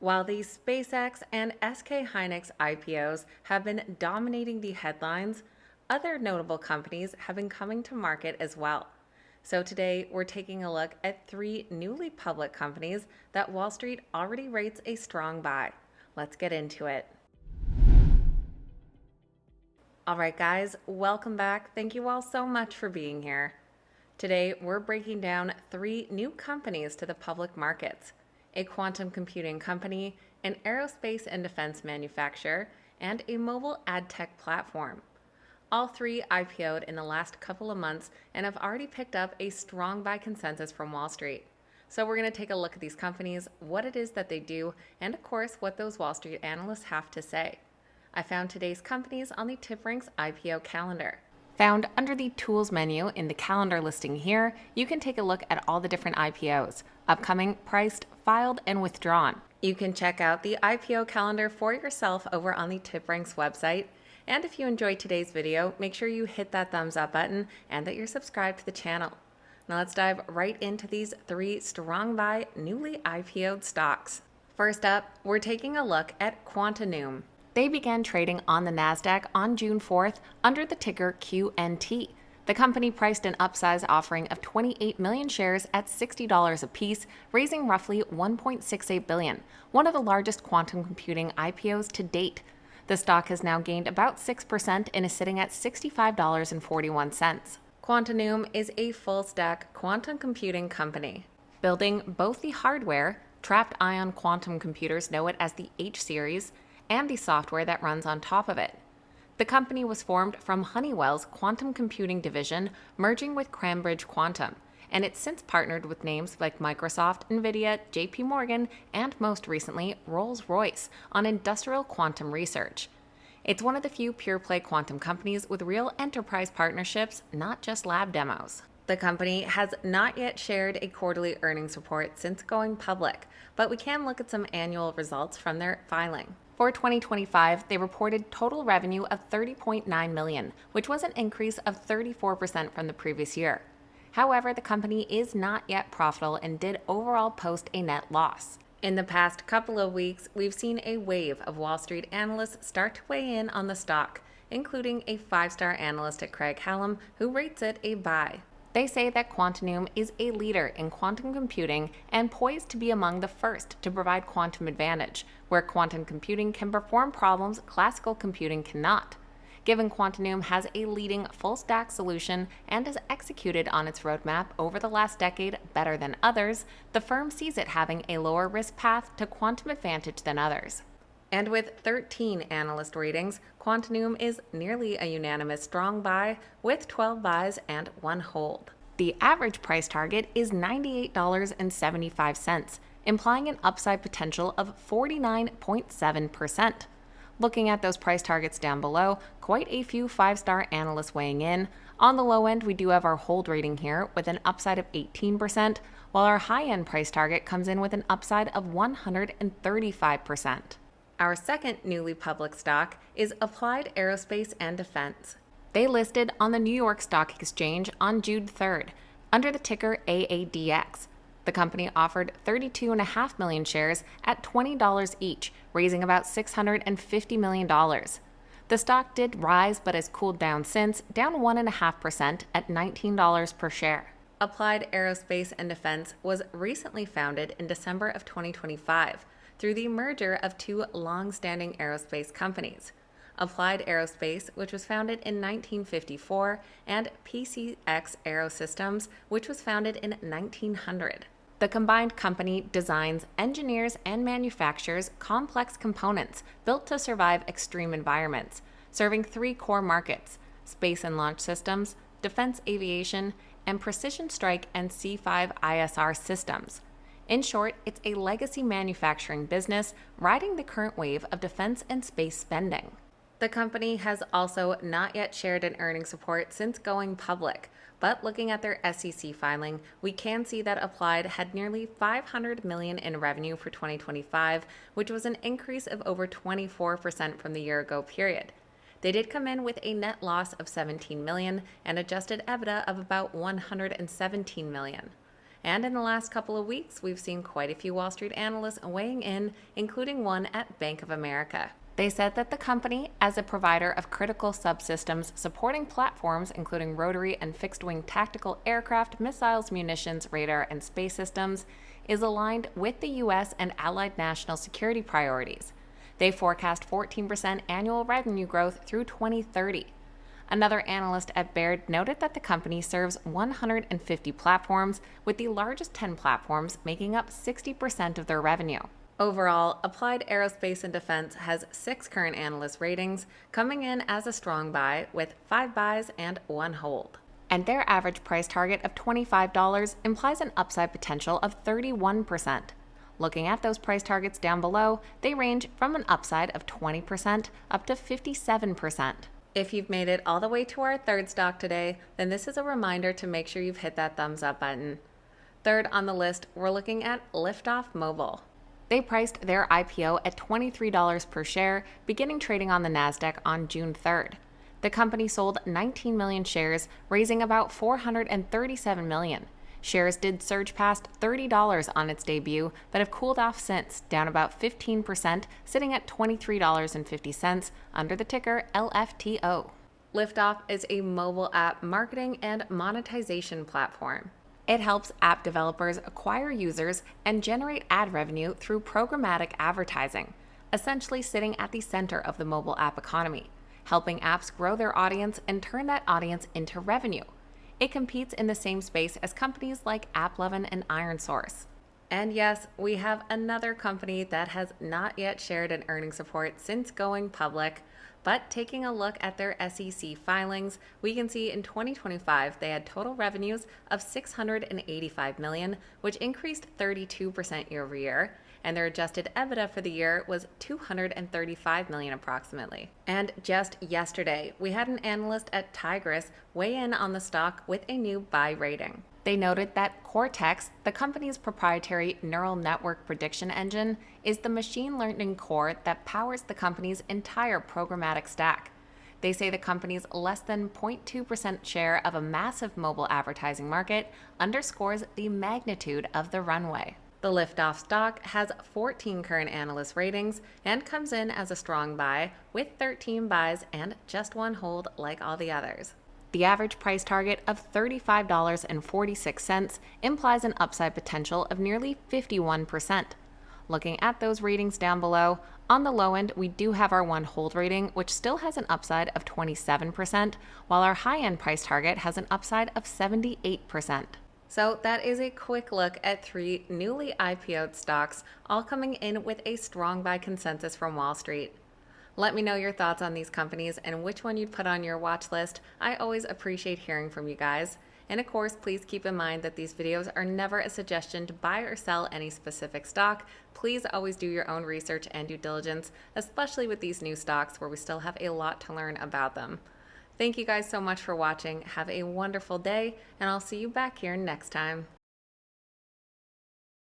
While the SpaceX and SK Hynix IPOs have been dominating the headlines, other notable companies have been coming to market as well. So today we're taking a look at three newly public companies that Wall Street already rates a strong buy. Let's get into it. All right, guys, welcome back. Thank you all so much for being here. Today we're breaking down three new companies to the public markets: a quantum computing company, an aerospace and defense manufacturer, and a mobile ad tech platform. All three IPO'd in the last couple of months and have already picked up a strong buy consensus from Wall Street. So we're going to take a look at these companies, what it is that they do, and of course what those Wall Street analysts have to say. I found today's companies on the TipRanks IPO calendar. Found under the Tools menu in the calendar listing here, you can take a look at all the different IPOs, upcoming, priced, filed, and withdrawn. You can check out the IPO calendar for yourself over on the TipRanks website. And if you enjoyed today's video, make sure you hit that thumbs up button and that you're subscribed to the channel. Now let's dive right into these three strong buy newly IPO'd stocks. First up, we're taking a look at Quantinuum. They began trading on the NASDAQ on June 4th under the ticker QNT. The company priced an upsize offering of 28 million shares at $60 apiece, raising roughly $1.68 billion, one of the largest quantum computing IPOs to date. The stock has now gained about 6% and is sitting at $65.41. Quantinuum is a full-stack quantum computing company, building both the hardware, trapped ion quantum computers know it as the H series, and the software that runs on top of it. The company was formed from Honeywell's quantum computing division, merging with Cambridge Quantum, and it's since partnered with names like Microsoft, NVIDIA, JP Morgan, and most recently, Rolls-Royce on industrial quantum research. It's one of the few pure-play quantum companies with real enterprise partnerships, not just lab demos. The company has not yet shared a quarterly earnings report since going public, but we can look at some annual results from their filing. For 2025, they reported total revenue of $30.9 million, which was an increase of 34% from the previous year. However, the company is not yet profitable and did overall post a net loss. In the past couple of weeks, we've seen a wave of Wall Street analysts start to weigh in on the stock, including a 5-star analyst at Craig-Hallum who rates it a buy. They say that Quantinuum is a leader in quantum computing and poised to be among the first to provide quantum advantage, where quantum computing can perform problems classical computing cannot. Given Quantinuum has a leading full-stack solution and has executed on its roadmap over the last decade better than others, the firm sees it having a lower risk path to quantum advantage than others. And with 13 analyst ratings, Quantinuum is nearly a unanimous strong buy with 12 buys and 1 hold. The average price target is $98.75, implying an upside potential of 49.7%. Looking at those price targets down below, quite a few 5-star analysts weighing in. On the low end, we do have our hold rating here with an upside of 18%, while our high-end price target comes in with an upside of 135%. Our second newly public stock is Applied Aerospace and Defense. They listed on the New York Stock Exchange on June 3rd under the ticker AADX. The company offered 32.5 million shares at $20 each, raising about $650 million. The stock did rise but has cooled down since, down 1.5% at $19 per share. Applied Aerospace and Defense was recently founded in December of 2025 through the merger of two long-standing aerospace companies, Applied Aerospace, which was founded in 1954, and PCX Aerosystems, which was founded in 1900. The combined company designs, engineers, and manufactures complex components built to survive extreme environments, serving three core markets: space and launch systems, defense aviation, and precision strike and C5 ISR systems. In short, it's a legacy manufacturing business riding the current wave of defense and space spending. The company has also not yet shared an earnings report since going public, but looking at their SEC filing, we can see that Applied had nearly $500 million in revenue for 2025, which was an increase of over 24% from the year-ago period. They did come in with a net loss of $17 million and adjusted EBITDA of about $117 million. And in the last couple of weeks, we've seen quite a few Wall Street analysts weighing in, including one at Bank of America. They said that the company, as a provider of critical subsystems supporting platforms including rotary and fixed-wing tactical aircraft, missiles, munitions, radar, and space systems, is aligned with the U.S. and allied national security priorities. They forecast 14% annual revenue growth through 2030. Another analyst at Baird noted that the company serves 150 platforms, with the largest 10 platforms making up 60% of their revenue. Overall, Applied Aerospace and Defense has 6 current analyst ratings, coming in as a strong buy with 5 buys and 1 hold. And their average price target of $25 implies an upside potential of 31%. Looking at those price targets down below, they range from an upside of 20% up to 57%. If you've made it all the way to our third stock today, then this is a reminder to make sure you've hit that thumbs up button. Third on the list, we're looking at Liftoff Mobile. They priced their IPO at $23 per share, beginning trading on the NASDAQ on June 3rd. The company sold 19 million shares, raising about $437 million. Shares did surge past $30 on its debut, but have cooled off since, down about 15%, sitting at $23.50 under the ticker LFTO. Liftoff is a mobile app marketing and monetization platform. It helps app developers acquire users and generate ad revenue through programmatic advertising, essentially sitting at the center of the mobile app economy, helping apps grow their audience and turn that audience into revenue. It competes in the same space as companies like AppLovin and IronSource. And yes, we have another company that has not yet shared an earnings report since going public, but taking a look at their SEC filings, we can see in 2025 they had total revenues of $685 million, which increased 32% year over year, and their adjusted EBITDA for the year was $235 million approximately. And just yesterday, we had an analyst at Tigris weigh in on the stock with a new buy rating. They noted that Cortex, the company's proprietary neural network prediction engine, is the machine learning core that powers the company's entire programmatic stack. They say the company's less than 0.2% share of a massive mobile advertising market underscores the magnitude of the runway. The Liftoff stock has 14 current analyst ratings and comes in as a strong buy with 13 buys and just 1 hold like all the others. The average price target of $35.46 implies an upside potential of nearly 51%. Looking at those ratings down below, on the low end, we do have our 1 hold rating, which still has an upside of 27%, while our high-end price target has an upside of 78%. So that is a quick look at 3 newly IPO'd stocks, all coming in with a strong buy consensus from Wall Street. Let me know your thoughts on these companies and which one you'd put on your watch list. I always appreciate hearing from you guys. And of course, please keep in mind that these videos are never a suggestion to buy or sell any specific stock. Please always do your own research and due diligence, especially with these new stocks where we still have a lot to learn about them. Thank you guys so much for watching. Have a wonderful day, and I'll see you back here next time.